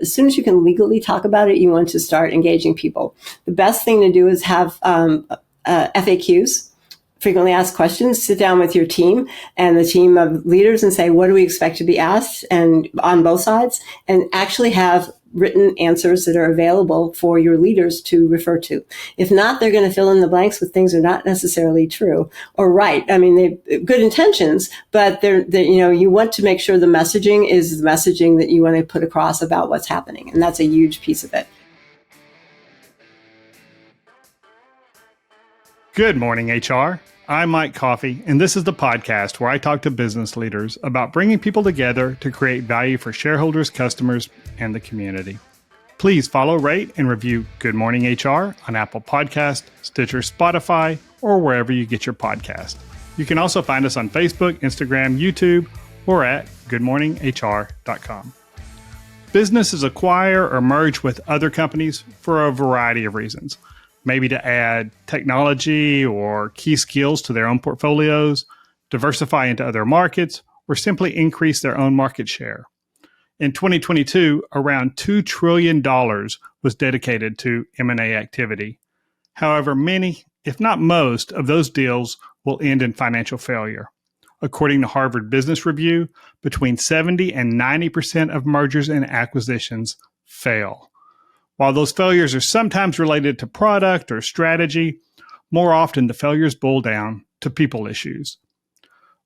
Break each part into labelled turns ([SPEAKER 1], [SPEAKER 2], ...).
[SPEAKER 1] as soon as you can legally talk about it, you want to start engaging people. The best thing to do is have FAQs, frequently asked questions. Sit down with your team and the team of leaders and say, what do we expect to be asked, and on both sides, and actually have written answers that are available for your leaders to refer to. If not, they're going to fill in the blanks with things that are not necessarily true or right. I mean, they've good intentions, but you want to make sure the messaging is the messaging that you want to put across about what's happening. And that's a huge piece of it.
[SPEAKER 2] Good morning, HR. I'm Mike Coffey, and this is the podcast where I talk to business leaders about bringing people together to create value for shareholders, customers, and the community. Please follow, rate, and review Good Morning HR on Apple Podcast, Stitcher, Spotify, or wherever you get your podcast. You can also find us on Facebook, Instagram, YouTube, or at goodmorninghr.com. Businesses acquire or merge with other companies for a variety of reasons. Maybe to add technology or key skills to their own portfolios, diversify into other markets, or simply increase their own market share. In 2022, around $2 trillion was dedicated to M&A activity. However, many, if not most, of those deals will end in financial failure. According to Harvard Business Review, between 70 and 90% of mergers and acquisitions fail. While those failures are sometimes related to product or strategy, more often the failures boil down to people issues.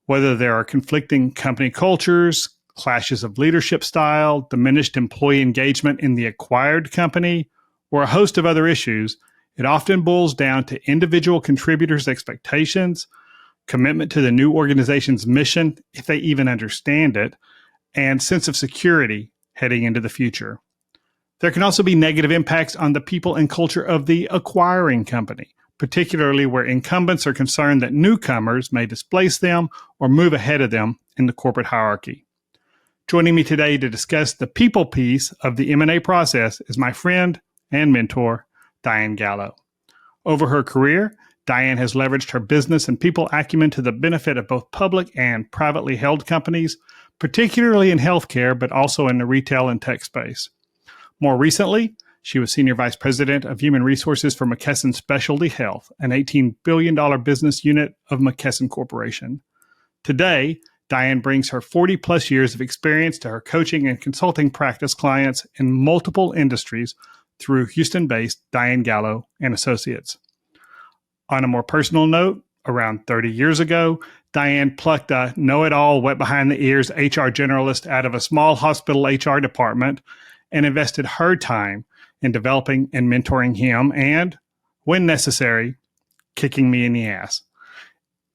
[SPEAKER 2] Whether there are conflicting company cultures, clashes of leadership style, diminished employee engagement in the acquired company, or a host of other issues, it often boils down to individual contributors' expectations, commitment to the new organization's mission, if they even understand it, and sense of security heading into the future. There can also be negative impacts on the people and culture of the acquiring company, particularly where incumbents are concerned that newcomers may displace them or move ahead of them in the corporate hierarchy. Joining me today to discuss the people piece of the M&A process is my friend and mentor, Diane Gallo. Over her career, Diane has leveraged her business and people acumen to the benefit of both public and privately held companies, particularly in healthcare, but also in the retail and tech space. More recently, she was Senior Vice President of Human Resources for McKesson Specialty Health, an $18 billion business unit of McKesson Corporation. Today, Diane brings her 40-plus years of experience to her coaching and consulting practice clients in multiple industries through Houston-based Diane Gallo and Associates. On a more personal note, around 30 years ago, Diane plucked a know-it-all, wet-behind-the-ears HR generalist out of a small hospital HR department and invested her time in developing and mentoring him and, when necessary, kicking me in the ass.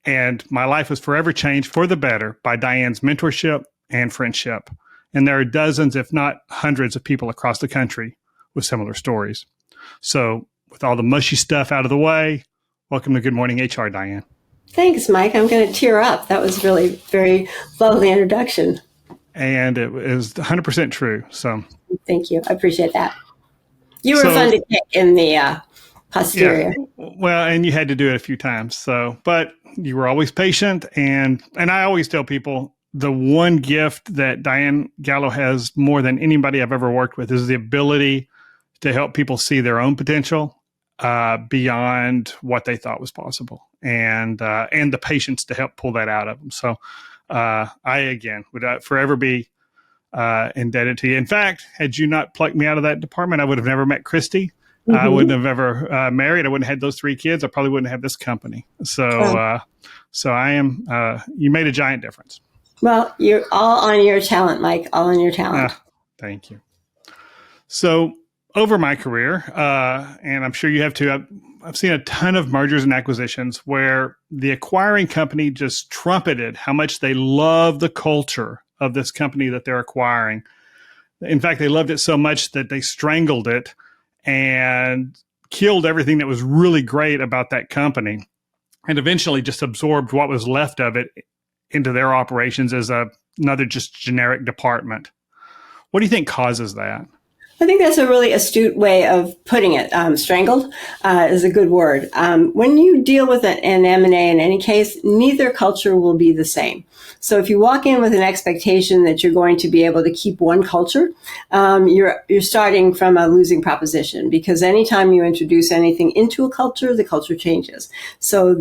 [SPEAKER 2] And my life was forever changed for the better by Diane's mentorship and friendship. And there are dozens, if not hundreds, of people across the country with similar stories. So with all the mushy stuff out of the way, welcome to Good Morning HR, Diane.
[SPEAKER 1] Thanks, Mike. I'm going to tear up. That was really very lovely introduction.
[SPEAKER 2] And it was 100% true. So
[SPEAKER 1] thank you. I appreciate that. You were fun to kick in the posterior.
[SPEAKER 2] Yeah, well, and you had to do it a few times. But you were always patient. And I always tell people the one gift that Diane Gallo has more than anybody I've ever worked with is the ability to help people see their own potential beyond what they thought was possible, and the patience to help pull that out of them. So I, again, would forever be indebted to you. In fact, had you not plucked me out of that department, I would have never met Christy. Mm-hmm. I wouldn't have ever married. I wouldn't have had those 3 kids. I probably wouldn't have this company. So, so I am, you made a giant difference.
[SPEAKER 1] Well, you're all on your talent, Mike, all on your talent.
[SPEAKER 2] Thank you. So over my career, and I'm sure you have too, I've seen a ton of mergers and acquisitions where the acquiring company just trumpeted how much they love the culture of this company that they're acquiring. In fact, they loved it so much that they strangled it and killed everything that was really great about that company, and eventually just absorbed what was left of it into their operations as another just generic department. What do you think causes that?
[SPEAKER 1] I think that's a really astute way of putting it. Strangled is a good word. When you deal with an M&A in any case, neither culture will be the same. So if you walk in with an expectation that you're going to be able to keep one culture, you're starting from a losing proposition, because anytime you introduce anything into a culture, the culture changes. So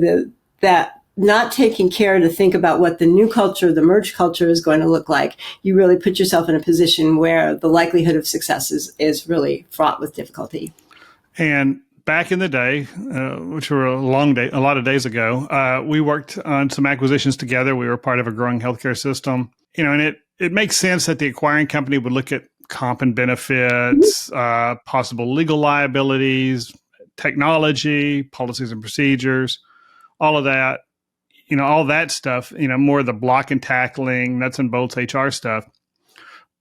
[SPEAKER 1] that not taking care to think about what the new culture, the merged culture, is going to look like, you really put yourself in a position where the likelihood of success is really fraught with difficulty.
[SPEAKER 2] And back in the day, which were a lot of days ago, we worked on some acquisitions together. We were part of a growing healthcare system, and it makes sense that the acquiring company would look at comp and benefits, possible legal liabilities, technology, policies and procedures, all of that. All that stuff, more of the block and tackling, nuts and bolts HR stuff.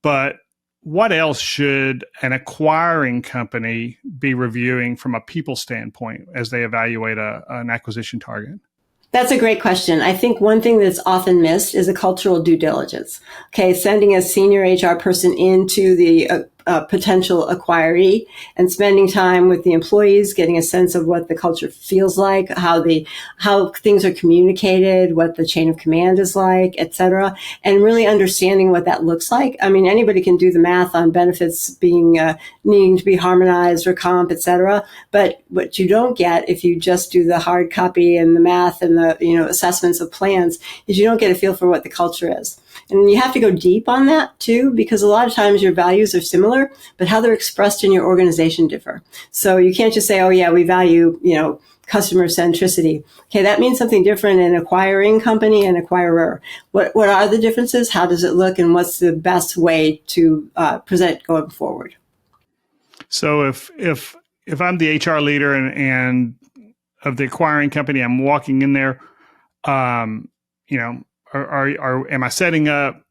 [SPEAKER 2] But what else should an acquiring company be reviewing from a people standpoint as they evaluate an acquisition target?
[SPEAKER 1] That's a great question. I think one thing that's often missed is a cultural due diligence. Okay, sending a senior HR person into the potential acquiree and spending time with the employees, getting a sense of what the culture feels like, how things are communicated, what the chain of command is like, et cetera, and really understanding what that looks like. I mean, anybody can do the math on benefits being needing to be harmonized or comp, et cetera. But what you don't get if you just do the hard copy and the math and the assessments of plans is you don't get a feel for what the culture is. And you have to go deep on that too, because a lot of times your values are similar, but how they're expressed in your organization differ. So you can't just say, oh yeah, we value, customer centricity. Okay, that means something different in acquiring company and acquirer. What are the differences? How does it look? And what's the best way to present going forward?
[SPEAKER 2] So if I'm the HR leader and of the acquiring company, I'm walking in there, am I setting up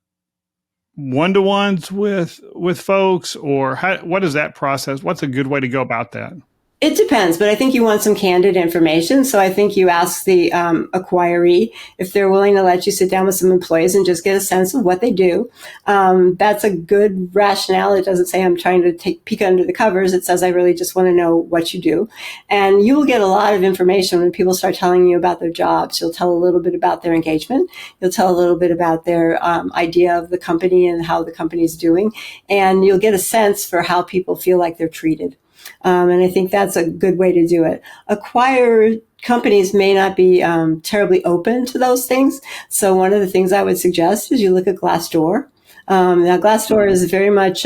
[SPEAKER 2] one-to-ones with folks, or what is that process? What's a good way to go about that?
[SPEAKER 1] It depends, but I think you want some candid information. So I think you ask the acquiree if they're willing to let you sit down with some employees and just get a sense of what they do. That's a good rationale. It doesn't say I'm trying to peek under the covers. It says I really just want to know what you do. And you will get a lot of information when people start telling you about their jobs. You'll tell a little bit about their engagement. You'll tell a little bit about their idea of the company and how the company's doing. And you'll get a sense for how people feel like they're treated. And I think that's a good way to do it. Acquired companies may not be terribly open to those things. So one of the things I would suggest is you look at Glassdoor. Now, Glassdoor is very much,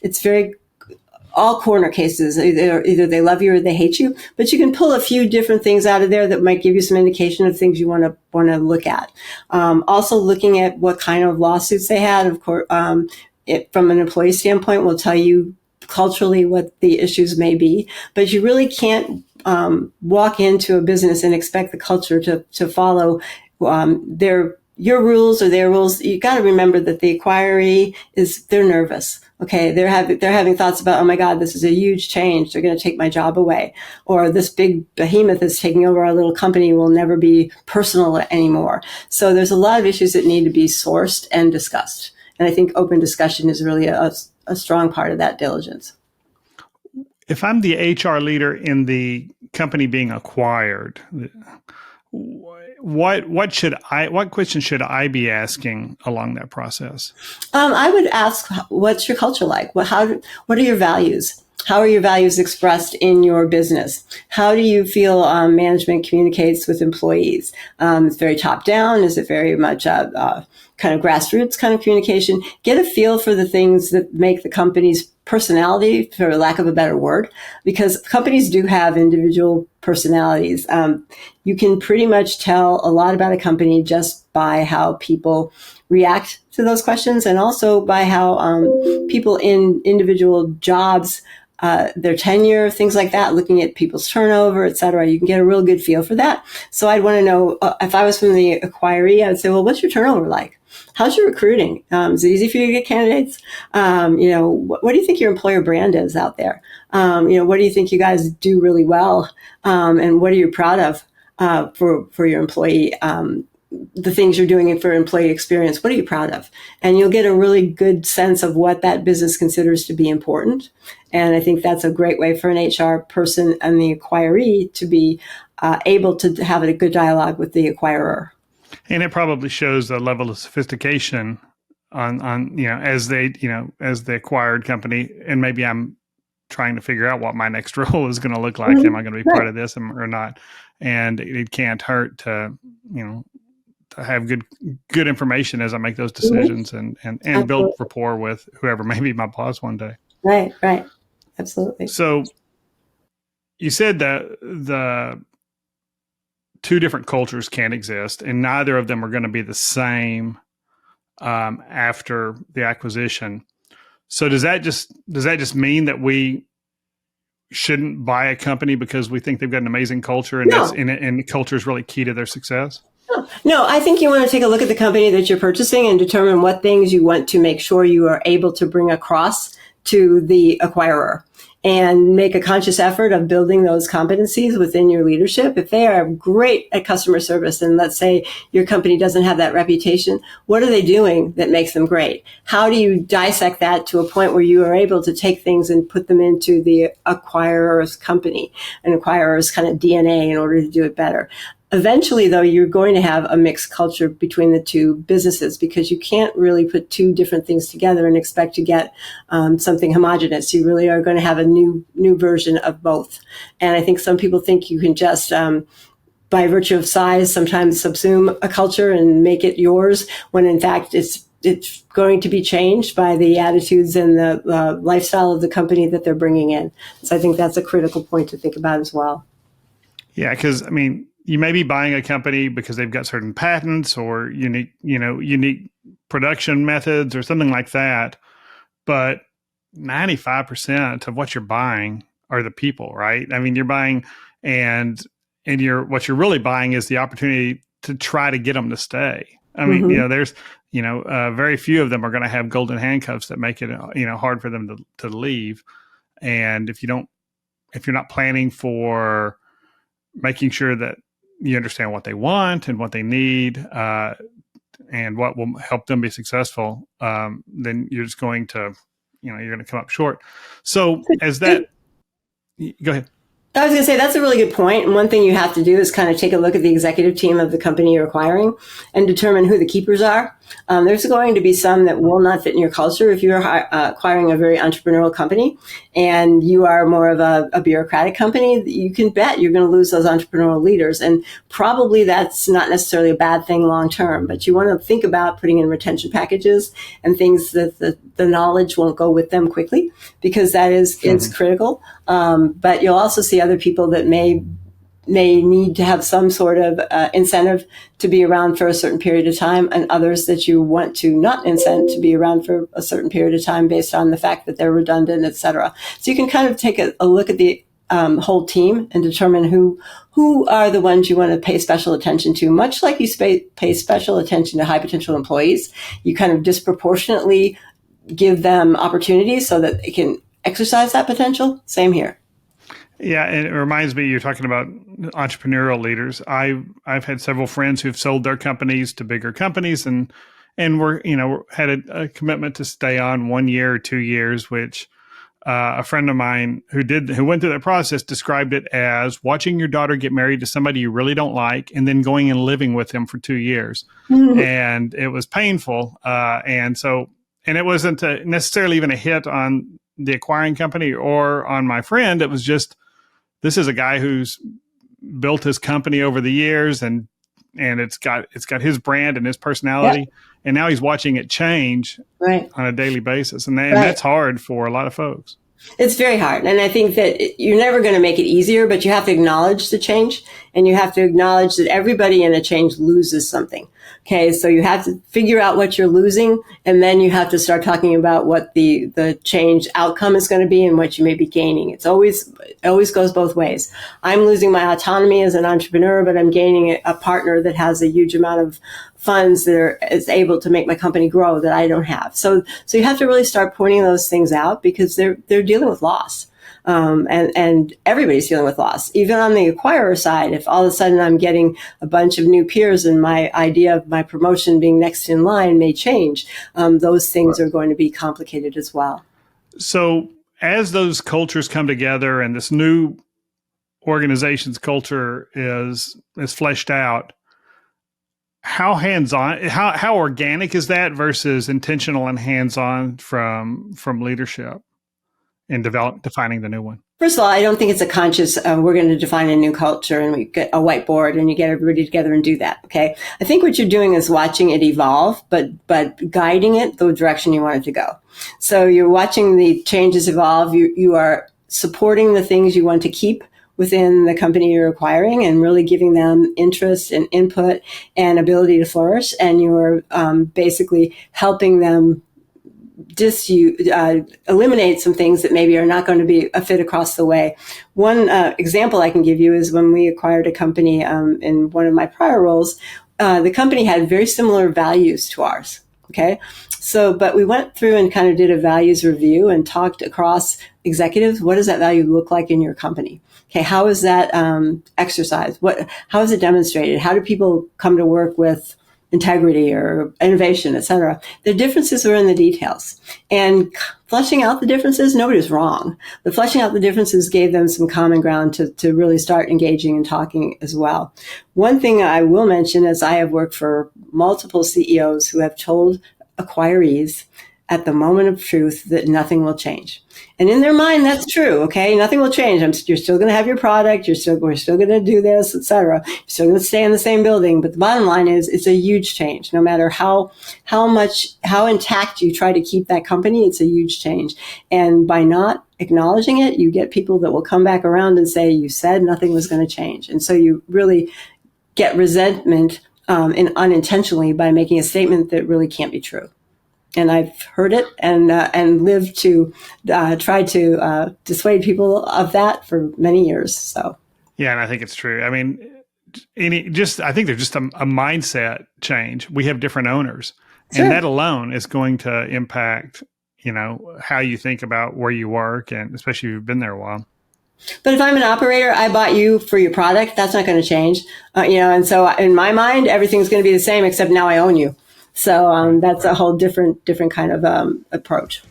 [SPEAKER 1] it's very all corner cases. Either they love you or they hate you. But you can pull a few different things out of there that might give you some indication of things you want to look at. Also looking at what kind of lawsuits they had. Of course, from an employee standpoint, will tell you culturally what the issues may be, but you really can't walk into a business and expect the culture to follow your rules or their rules. You got to remember that the acquiree they're nervous. Okay, they're having thoughts about, oh my God, this is a huge change. They're going to take my job away, or this big behemoth is taking over our little company will never be personal anymore. So there's a lot of issues that need to be sourced and discussed, and I think open discussion is really a strong part of that diligence.
[SPEAKER 2] If I'm the HR leader in the company being acquired, what questions should I be asking along that process? I
[SPEAKER 1] would ask, what's your culture like? What are your values? How are your values expressed in your business? How do you feel management communicates with employees? It's very top down. Is it very much kind of grassroots kind of communication? Get a feel for the things that make the company's personality, for lack of a better word, because companies do have individual personalities. You can pretty much tell a lot about a company just by how people react to those questions, and also by how people in individual jobs, their tenure, things like that, looking at people's turnover, et cetera. You can get a real good feel for that. So I'd want to know, if I was from the acquiree, I would say, well, what's your turnover like? How's your recruiting? Is it easy for you to get candidates? What do you think your employer brand is out there? What do you think you guys do really well? And what are you proud of for your employee the things you're doing for employee experience. What are you proud of? And you'll get a really good sense of what that business considers to be important. And I think that's a great way for an HR person and the acquiree to be able to have a good dialogue with the acquirer.
[SPEAKER 2] And it probably shows a level of sophistication on as the acquired company. And maybe I'm trying to figure out what my next role is going to look like. Am I going to be part of this or not? And it can't hurt to to have good information as I make those decisions and build rapport with whoever may be my boss one day.
[SPEAKER 1] Right. Absolutely.
[SPEAKER 2] So you said that the two different cultures can exist, and neither of them are going to be the same after the acquisition. So does that just mean that we shouldn't buy a company because we think they've got an amazing culture and and culture is really key to their success?
[SPEAKER 1] No, I think you want to take a look at the company that you're purchasing and determine what things you want to make sure you are able to bring across to the acquirer, and make a conscious effort of building those competencies within your leadership. If they are great at customer service, and let's say your company doesn't have that reputation, what are they doing that makes them great? How do you dissect that to a point where you are able to take things and put them into the acquirer's company, an acquirer's kind of DNA in order to do it better? Eventually, though, you're going to have a mixed culture between the two businesses, because you can't really put two different things together and expect to get something homogenous. You really are going to have a new version of both. And I think some people think you can just, by virtue of size, sometimes subsume a culture and make it yours, when in fact it's going to be changed by the attitudes and the lifestyle of the company that they're bringing in. So I think that's a critical point to think about as well.
[SPEAKER 2] Yeah, because you may be buying a company because they've got certain patents or unique production methods or something like that. But 95% of what you're buying are the people, right? You're buying and what you're really buying is the opportunity to try to get them to stay. There's, very few of them are going to have golden handcuffs that make it, hard for them to leave. And if you're not planning for making sure that you understand what they want and what they need, and what will help them be successful, then you're just going to, you're going to come up short. So go ahead.
[SPEAKER 1] I was going to say, that's a really good point. And one thing you have to do is kind of take a look at the executive team of the company you're acquiring and determine who the keepers are. There's going to be some that will not fit in your culture. If you're acquiring a very entrepreneurial company and you are more of a bureaucratic company, you can bet you're going to lose those entrepreneurial leaders. And probably that's not necessarily a bad thing long term, but you want to think about putting in retention packages and things that the knowledge won't go with them quickly, because that is critical. But you'll also see other people that may need to have some sort of incentive to be around for a certain period of time, and others that you want to not incent to be around for a certain period of time based on the fact that they're redundant, et cetera. So you can kind of take a look at the whole team and determine who are the ones you want to pay special attention to. Much like you pay special attention to high potential employees, you kind of disproportionately give them opportunities so that they can exercise that potential. Same here.
[SPEAKER 2] Yeah, and it reminds me, you're talking about entrepreneurial leaders. I've had several friends who've sold their companies to bigger companies and were had a commitment to stay on 1 year or 2 years, which a friend of mine who went through that process described it as watching your daughter get married to somebody you really don't like and then going and living with him for 2 years. Mm-hmm. And it was painful. And it wasn't necessarily even a hit on the acquiring company or on my friend. It was just, this is a guy who's built his company over the years and it's got his brand and his personality. Yep. And now he's watching it change on a daily basis. And that's hard for a lot of folks.
[SPEAKER 1] It's very hard. And I think that you're never going to make it easier, but you have to acknowledge the change, and you have to acknowledge that everybody in a change loses something. Okay. So you have to figure out what you're losing, and then you have to start talking about what the change outcome is going to be and what you may be gaining. It always goes both ways. I'm losing my autonomy as an entrepreneur, but I'm gaining a partner that has a huge amount of funds that is able to make my company grow that I don't have. So you have to really start pointing those things out, because they're dealing with loss. And everybody's dealing with loss. Even on the acquirer side, if all of a sudden I'm getting a bunch of new peers and my idea of my promotion being next in line may change, those things are going to be complicated as well. So
[SPEAKER 2] as those cultures come together and this new organization's culture is fleshed out, how hands-on, how organic is that versus intentional and hands-on from leadership in defining the new one?
[SPEAKER 1] First of all, I don't think it's a conscious, we're going to define a new culture and we get a whiteboard and you get everybody together and do that. Okay. I think what you're doing is watching it evolve, but guiding it the direction you want it to go. So you're watching the changes evolve. You are supporting the things you want to keep within the company you're acquiring and really giving them interest and input and ability to flourish. And you're basically helping them eliminate some things that maybe are not going to be a fit across the way. One example I can give you is when we acquired a company in one of my prior roles, the company had very similar values to ours. Okay. So, but we went through and kind of did a values review and talked across executives. What does that value look like in your company? Okay. How is that exercised? How is it demonstrated? How do people come to work with integrity or innovation, et cetera? The differences were in the details. And fleshing out the differences, nobody's wrong. But fleshing out the differences gave them some common ground to really start engaging and talking as well. One thing I will mention is I have worked for multiple CEOs who have told acquirees at the moment of truth that nothing will change. And in their mind, that's true. Okay. Nothing will change. You're still going to have your product. We're still going to do this, et cetera. You're still going to stay in the same building. But the bottom line is it's a huge change. No matter how intact you try to keep that company, it's a huge change. And by not acknowledging it, you get people that will come back around and say, you said nothing was going to change. And so you really get resentment unintentionally by making a statement that really can't be true. And I've heard it and lived to try to dissuade people of that for many years. So
[SPEAKER 2] yeah, and I think it's true. I mean, I think there's just a mindset change. We have different owners, sure. And that alone is going to impact, how you think about where you work, and especially if you've been there a while.
[SPEAKER 1] But if I'm an operator, I bought you for your product. That's not going to change, And so in my mind, everything's going to be the same, except now I own you. So that's a whole different kind of approach.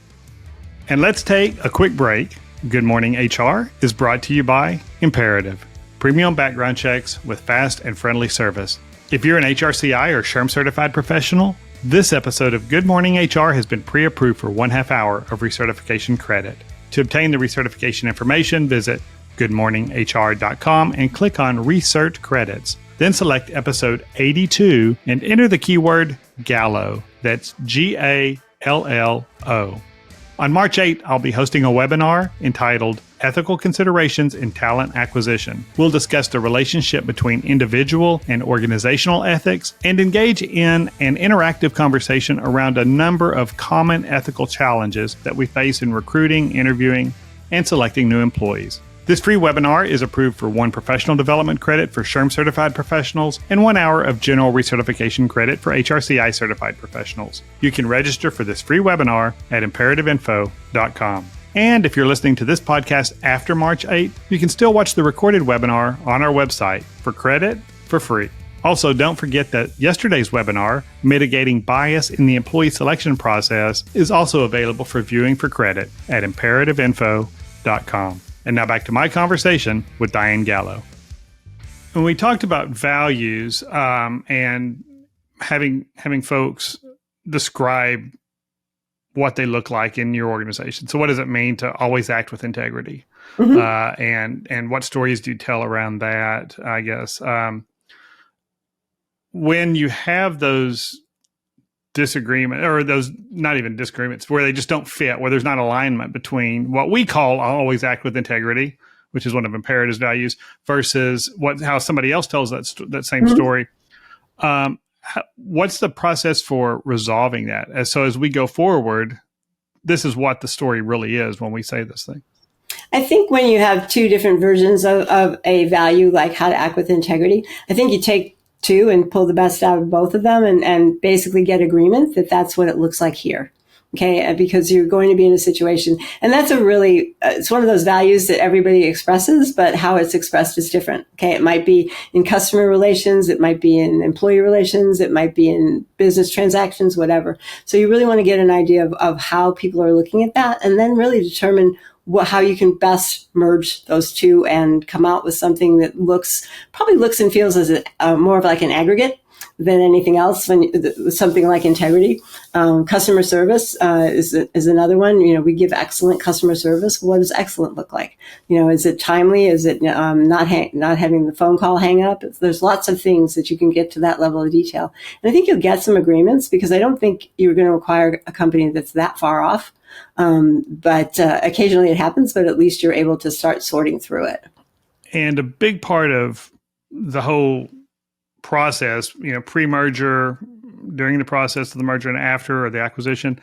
[SPEAKER 2] And let's take a quick break. Good Morning HR is brought to you by Imperative, premium background checks with fast and friendly service. If you're an HRCI or SHRM certified professional, this episode of Good Morning HR has been pre-approved for 1/2 hour of recertification credit. To obtain the recertification information, visit goodmorninghr.com and click on Recert Credits. Then select episode 82 and enter the keyword Gallo. That's Gallo. On March 8th, I'll be hosting a webinar entitled Ethical Considerations in Talent Acquisition. We'll discuss the relationship between individual and organizational ethics and engage in an interactive conversation around a number of common ethical challenges that we face in recruiting, interviewing, and selecting new employees. This free webinar is approved for 1 professional development credit for SHRM certified professionals and 1 hour of general recertification credit for HRCI certified professionals. You can register for this free webinar at imperativeinfo.com. And if you're listening to this podcast after March 8th, you can still watch the recorded webinar on our website for credit for free. Also, don't forget that yesterday's webinar, Mitigating Bias in the Employee Selection Process, is also available for viewing for credit at imperativeinfo.com. And now back to my conversation with Diane Gallo. When we talked about values and having folks describe what they look like in your organization. So what does it mean to always act with integrity? Mm-hmm. And what stories do you tell around that, I guess? When you have those disagreement, or those not even disagreements, where they just don't fit, where there's not alignment between what we call always act with integrity, which is one of Imperative's values, versus how somebody else tells that same mm-hmm. story. What's the process for resolving that? As we go forward, this is what the story really is when we say this thing.
[SPEAKER 1] I think when you have 2 different versions of a value, like how to act with integrity, I think you take 2 and pull the best out of both of them and basically get agreement that that's what it looks like here. Okay, because you're going to be in a situation, and that's it's one of those values that everybody expresses, but how it's expressed is different. Okay, it might be in customer relations, it might be in employee relations, it might be in business transactions, whatever. So you really want to get an idea of how people are looking at that, and then really determine how you can best merge those two and come out with something that probably looks and feels as more of like an aggregate than anything else. Something like integrity, customer service is another one. We give excellent customer service. What does excellent look like? Is it timely? Is it not having the phone call hang up? There's lots of things that you can get to that level of detail, and I think you'll get some agreements because I don't think you're going to require a company that's that far off. But occasionally it happens, but at least you're able to start sorting through it.
[SPEAKER 2] And a big part of the whole process, pre-merger, during the process of the merger and after, or the acquisition,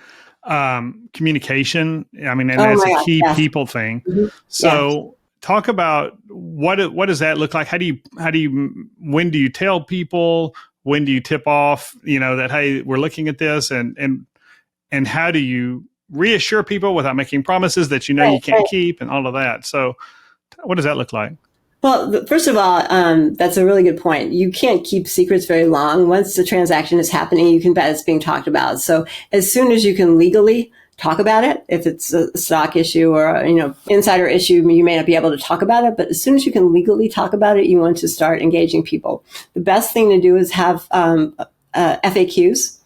[SPEAKER 2] communication. I mean, and that's a key people thing. Mm-hmm. So talk about what does that look like? When do you tell people? When do you tip off, that, hey, we're looking at this, and how do you reassure people without making promises that you can't keep, and all of that? So what does that look like?
[SPEAKER 1] Well, first of all, that's a really good point. You can't keep secrets very long. Once the transaction is happening, you can bet it's being talked about. So as soon as you can legally talk about it, if it's a stock issue or insider issue, you may not be able to talk about it. But as soon as you can legally talk about it, you want to start engaging people. The best thing to do is have FAQs.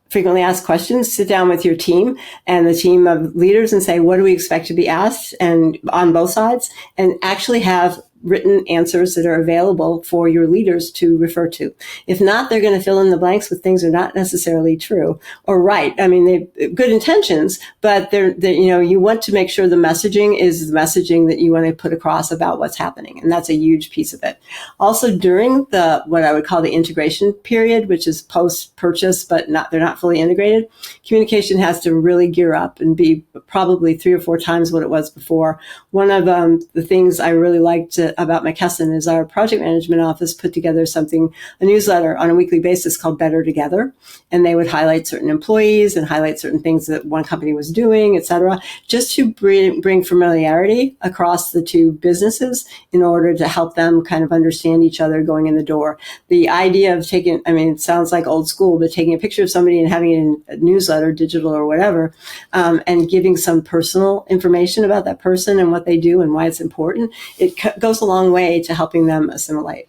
[SPEAKER 1] Frequently asked questions, sit down with your team and the team of leaders and say, what do we expect to be asked, and on both sides, and actually have written answers that are available for your leaders to refer to. If not, they're going to fill in the blanks with things that are not necessarily true or right. I mean, they've good intentions, but you want to make sure the messaging is the messaging that you want to put across about what's happening. And that's a huge piece of it. Also, during what I would call the integration period, which is post-purchase, but they're not fully integrated, communication has to really gear up and be probably 3 or 4 times what it was before. One of the things I really liked about McKesson is our project management office put together a newsletter on a weekly basis called Better Together. And they would highlight certain employees and highlight certain things that one company was doing, et cetera, just to bring familiarity across the two businesses in order to help them kind of understand each other going in the door. The idea of it sounds like old school, but taking a picture of somebody and having it in a newsletter, digital or whatever, and giving some personal information about that person and what they do and why it's important, it goes a long way to helping them assimilate.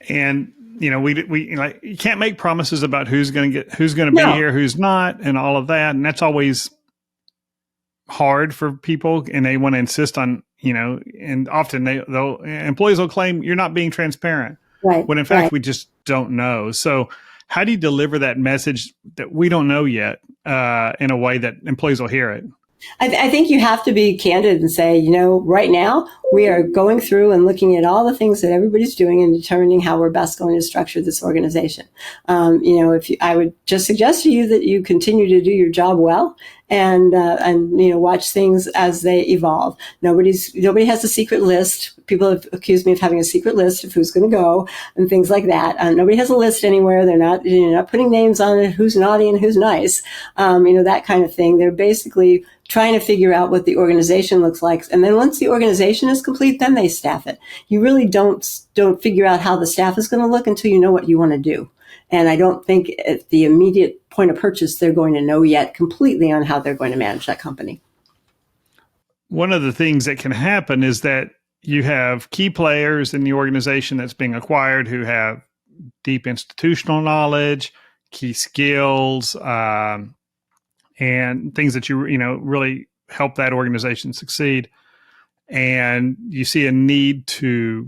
[SPEAKER 2] And you can't make promises about who's going to be here, who's not, and all of that, and that's always hard for people, and they want to insist on and often employees will claim you're not being transparent,
[SPEAKER 1] right?
[SPEAKER 2] When in fact we just don't know. So how do you deliver that message that we don't know yet in a way that employees will hear it?
[SPEAKER 1] I think you have to be candid and say, right now we are going through and looking at all the things that everybody's doing and determining how we're best going to structure this organization. I would just suggest to you that you continue to do your job well and watch things as they evolve. Nobody has a secret list. People have accused me of having a secret list of who's going to go and things like that. Nobody has a list anywhere. They're not putting names on it, who's naughty and who's nice, that kind of thing. They're basically trying to figure out what the organization looks like. And then once the organization is complete, then they staff it. You really don't figure out how the staff is going to look until you know what you want to do. And I don't think at the immediate point of purchase, they're going to know yet completely on how they're going to manage that company.
[SPEAKER 2] One of the things that can happen is that you have key players in the organization that's being acquired who have deep institutional knowledge, key skills, and things that really help that organization succeed. And you see a need to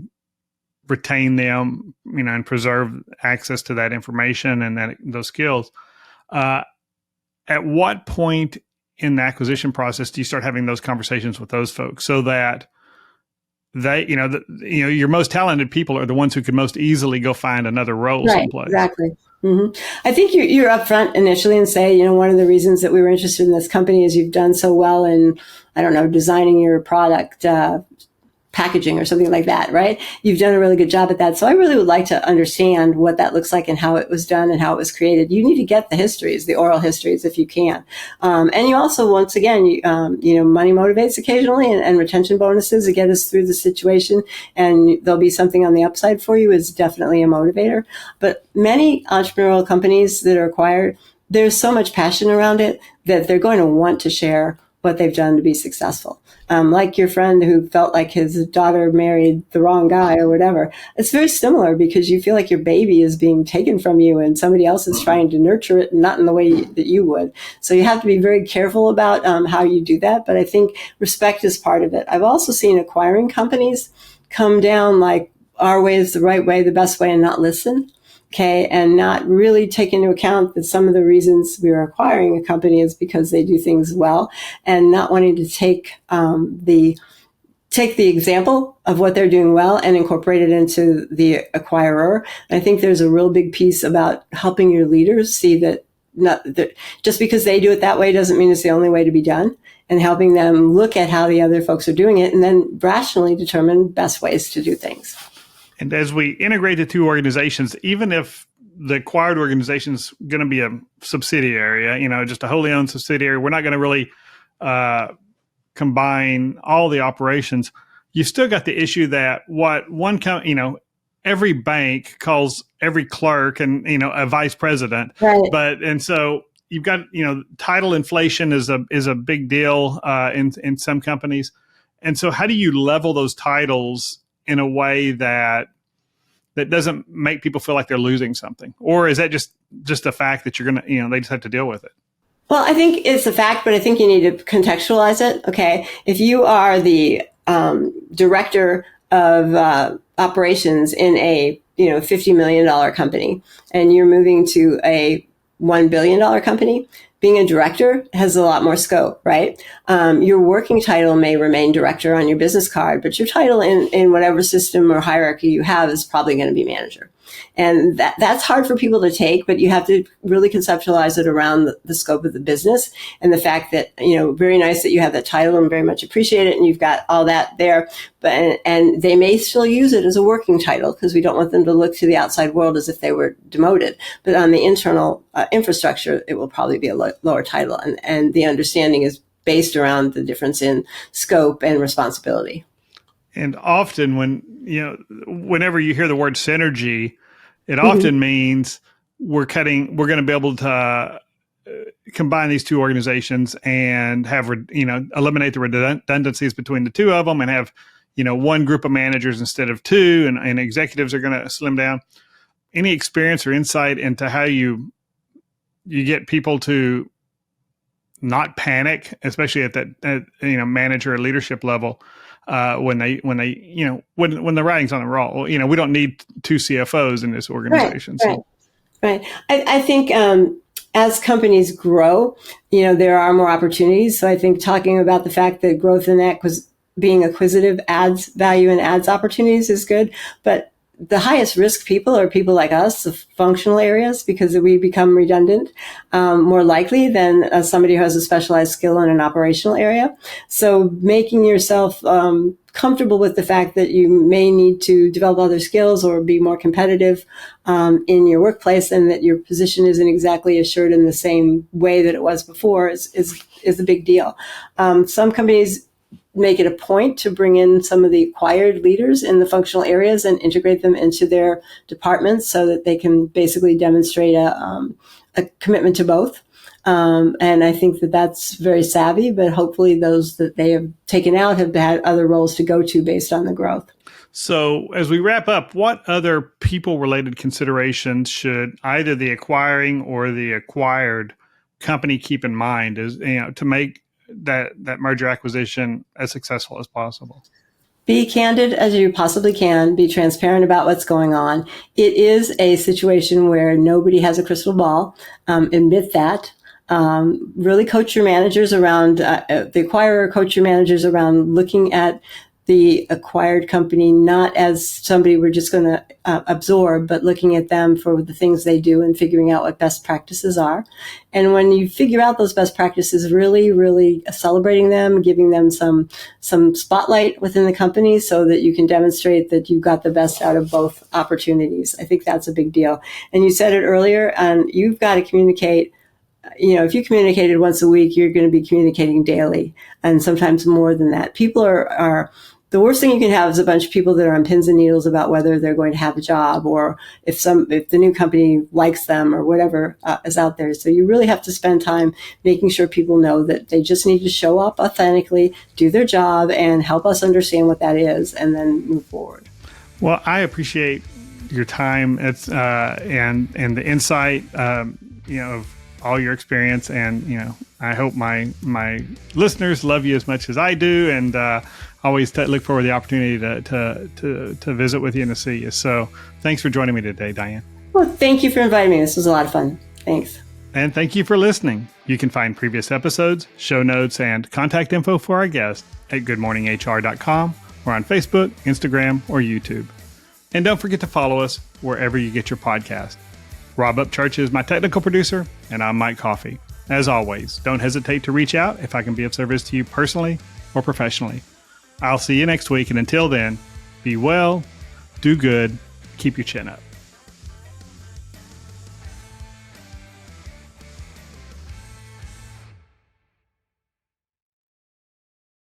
[SPEAKER 2] retain them, and preserve access to that information and those skills. At what point in the acquisition process do you start having those conversations with those folks so that they, your most talented people are the ones who could most easily go find another role someplace?
[SPEAKER 1] Exactly. Mm-hmm. I think you're upfront initially and say, one of the reasons that we were interested in this company is you've done so well in, designing your product packaging or something like that, right? You've done a really good job at that. So I really would like to understand what that looks like and how it was done and how it was created. You need to get the histories, the oral histories, if you can. And you also, once again, money motivates occasionally, and retention bonuses to get us through the situation. And there'll be something on the upside for you is definitely a motivator. But many entrepreneurial companies that are acquired, there's so much passion around it that they're going to want to share what they've done to be successful. Like your friend who felt like his daughter married the wrong guy or whatever. It's very similar because you feel like your baby is being taken from you and somebody else is trying to nurture it, not in the way that you would. So you have to be very careful about how you do that. But I think respect is part of it. I've also seen acquiring companies come down like our way is the right way, the best way, and not listen. Okay, and not really take into account that some of the reasons we are acquiring a company is because they do things well, and not wanting to take the example of what they're doing well and incorporate it into the acquirer. And I think there's a real big piece about helping your leaders see that just because they do it that way doesn't mean it's the only way to be done, and helping them look at how the other folks are doing it and then rationally determine best ways to do things.
[SPEAKER 2] And as we integrate the two organizations, even if the acquired organization is going to be a subsidiary, just a wholly owned subsidiary, we're not going to really combine all the operations. You've still got the issue that every bank calls every clerk and, a vice president.
[SPEAKER 1] Right.
[SPEAKER 2] And so you've got, title inflation is a big deal in some companies. And so how do you level those titles in a way that doesn't make people feel like they're losing something? Or is that just a fact that you're going to, they just have to deal with it?
[SPEAKER 1] Well, I think it's a fact, but I think you need to contextualize it. Okay. If you are the director of operations in a, $50 million company and you're moving to a $1 billion company, being a director has a lot more scope, right? Your working title may remain director on your business card, but your title in whatever system or hierarchy you have is probably going to be manager. And that's hard for people to take, but you have to really conceptualize it around the scope of the business and the fact that, very nice that you have that title and very much appreciate it. And you've got all that there, and they may still use it as a working title because we don't want them to look to the outside world as if they were demoted. But on the internal infrastructure, it will probably be a lower title. And the understanding is based around the difference in scope and responsibility.
[SPEAKER 2] And often whenever you hear the word synergy, it often means we're going to be able to combine these two organizations and have, eliminate the redundancies between the two of them and have, one group of managers instead of two, and executives are going to slim down. Any experience or insight into how you get people to not panic, especially at that, manager or leadership level, when the writing's on the wall? We don't need two CFOs in this organization.
[SPEAKER 1] Right. I think as companies grow, there are more opportunities. So I think talking about the fact that growth and being acquisitive adds value and adds opportunities is good. But the highest risk people are people like us, the functional areas, because we become redundant more likely than somebody who has a specialized skill in an operational area. So making yourself comfortable with the fact that you may need to develop other skills or be more competitive in your workplace, and that your position isn't exactly assured in the same way that it was before is a big deal. Some companies make it a point to bring in some of the acquired leaders in the functional areas and integrate them into their departments so that they can basically demonstrate a commitment to both. And I think that's very savvy, but hopefully those that they have taken out have had other roles to go to based on the growth.
[SPEAKER 2] So as we wrap up, what other people-related considerations should either the acquiring or the acquired company keep in mind to make that merger acquisition as successful as possible?
[SPEAKER 1] Be candid as you possibly can. Be transparent about what's going on. It is a situation where nobody has a crystal ball. Admit that. Really coach your managers around, the acquirer, coach your managers around looking at the acquired company not as somebody we're just going to absorb, but looking at them for the things they do and figuring out what best practices are. And when you figure out those best practices, really, really celebrating them, giving them some spotlight within the company so that you can demonstrate that you got the best out of both opportunities. I think that's a big deal. And you said it earlier, and you've got to communicate. If you communicated once a week, you're going to be communicating daily, and sometimes more than that. People are the worst thing you can have is a bunch of people that are on pins and needles about whether they're going to have a job or if the new company likes them or whatever is out there. So you really have to spend time making sure people know that they just need to show up authentically, do their job, and help us understand what that is, and then move forward.
[SPEAKER 2] Well, I appreciate your time. It's and the insight, of all your experience, and I hope my listeners love you as much as I do, and always look forward to the opportunity to visit with you and to see you. So thanks for joining me today, Diane.
[SPEAKER 1] Well, thank you for inviting me. This was a lot of fun. Thanks.
[SPEAKER 2] And thank you for listening. You can find previous episodes, show notes, and contact info for our guests at goodmorninghr.com or on Facebook, Instagram, or YouTube. And don't forget to follow us wherever you get your podcast. Rob Upchurch is my technical producer, and I'm Mike Coffey. As always, don't hesitate to reach out if I can be of service to you personally or professionally. I'll see you next week, and until then, be well, do good, keep your chin up.